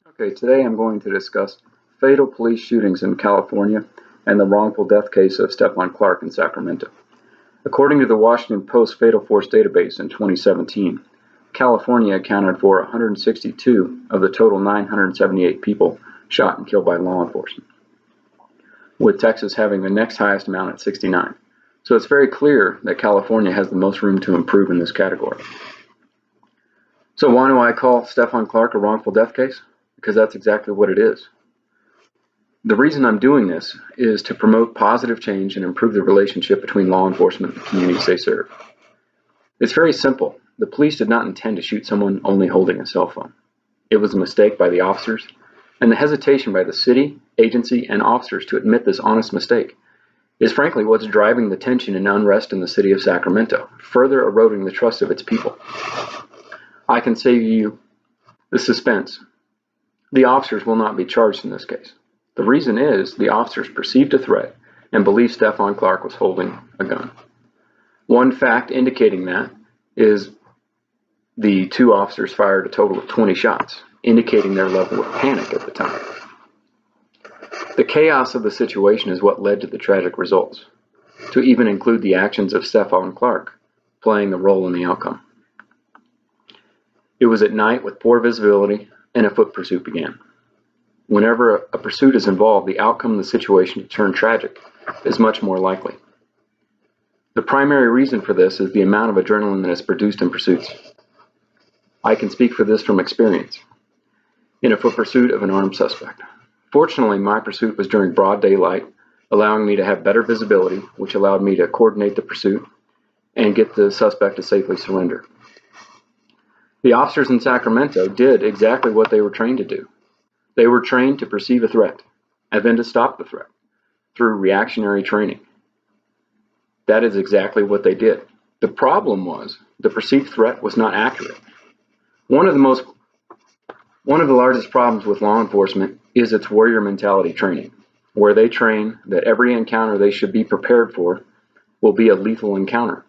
Okay, today I'm going to discuss fatal police shootings in California and the wrongful death case of Stephon Clark in Sacramento. According to the Washington Post Fatal Force Database in 2017, California accounted for 162 of the total 978 people shot and killed by law enforcement, with Texas having the next highest amount at 69. So it's very clear that California has the most room to improve in this category. So why do I call Stephon Clark a wrongful death case? Because that's exactly what it is. The reason I'm doing this is to promote positive change and improve the relationship between law enforcement and the communities they serve. It's very simple. The police did not intend to shoot someone only holding a cell phone. It was a mistake by the officers, and the hesitation by the city, agency, and officers to admit this honest mistake is frankly what's driving the tension and unrest in the city of Sacramento, further eroding the trust of its people. I can save you the suspense. The officers will not be charged in this case. The reason is the officers perceived a threat and believed Stephon Clark was holding a gun. One fact indicating that is the two officers fired a total of 20 shots, indicating their level of panic at the time. The chaos of the situation is what led to the tragic results, to even include the actions of Stephon Clark playing a role in the outcome. It was at night with poor visibility, and a foot pursuit began. Whenever a pursuit is involved, the outcome of the situation to turn tragic is much more likely. The primary reason for this is the amount of adrenaline that is produced in pursuits. I can speak for this from experience in a foot pursuit of an armed suspect. Fortunately, my pursuit was during broad daylight, allowing me to have better visibility, which allowed me to coordinate the pursuit and get the suspect to safely surrender. The officers in Sacramento did exactly what they were trained to do. They were trained to perceive a threat and then to stop the threat through reactionary training. That is exactly what they did. The problem was the perceived threat was not accurate. One of the largest problems with law enforcement is its warrior mentality training, where they train that every encounter they should be prepared for will be a lethal encounter.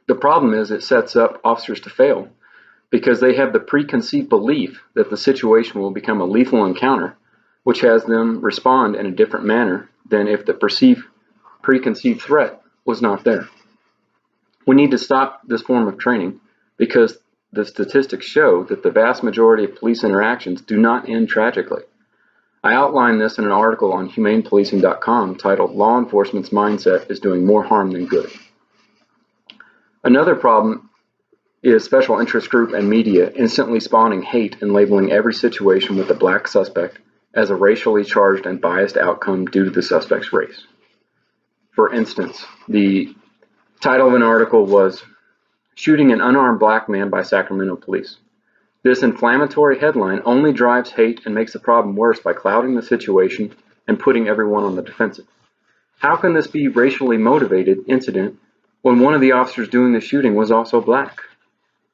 The problem is it sets up officers to fail because they have the preconceived belief that the situation will become a lethal encounter, which has them respond in a different manner than if the preconceived threat was not there. We need to stop this form of training because the statistics show that the vast majority of police interactions do not end tragically. I outline this in an article on humanepolicing.com titled "Law Enforcement's Mindset is Doing More Harm Than Good." Another problem is special interest group and media instantly spawning hate and labeling every situation with a black suspect as a racially charged and biased outcome due to the suspect's race. For instance, the title of an article was "Shooting an Unarmed Black Man by Sacramento Police." This inflammatory headline only drives hate and makes the problem worse by clouding the situation and putting everyone on the defensive. How can this be racially motivated incident when one of the officers doing the shooting was also black?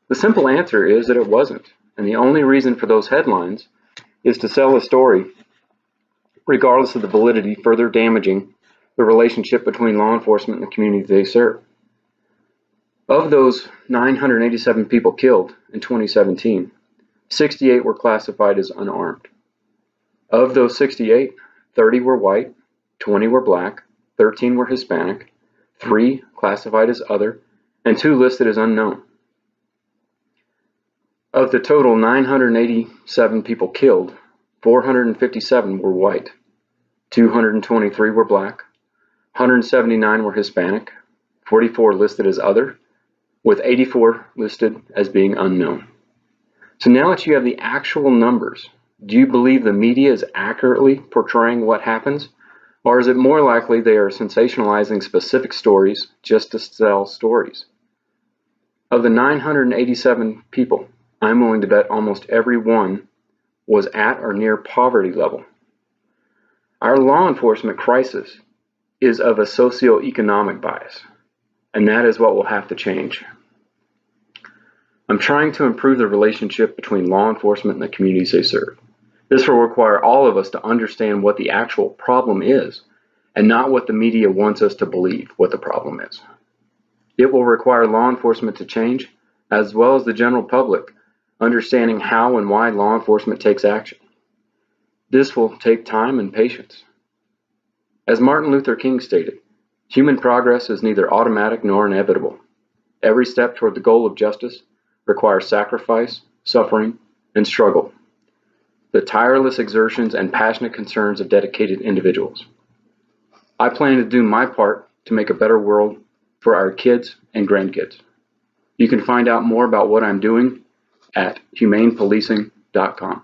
The simple answer is that it wasn't, and the only reason for those headlines is to sell a story, regardless of the validity, further damaging the relationship between law enforcement and the community they serve. Of those 987 people killed in 2017, 68 were classified as unarmed. Of those 68, 30 were white, 20 were black, 13 were Hispanic, 3 classified as other, and 2 listed as unknown. Of the total 987 people killed, 457 were white, 223 were black, 179 were Hispanic, 44 listed as other, with 84 listed as being unknown. So now that you have the actual numbers, do you believe the media is accurately portraying what happens? Or is it more likely they are sensationalizing specific stories just to sell stories? Of the 987 people, I'm willing to bet almost every one was at or near poverty level. Our law enforcement crisis is of a socioeconomic bias, and that is what will have to change. I'm trying to improve the relationship between law enforcement and the communities they serve. This will require all of us to understand what the actual problem is, and not what the media wants us to believe what the problem is. It will require law enforcement to change, as well as the general public understanding how and why law enforcement takes action. This will take time and patience. As Martin Luther King stated, human progress is neither automatic nor inevitable. Every step toward the goal of justice requires sacrifice, suffering, and struggle, the tireless exertions and passionate concerns of dedicated individuals. I plan to do my part to make a better world for our kids and grandkids. You can find out more about what I'm doing at humanepolicing.com.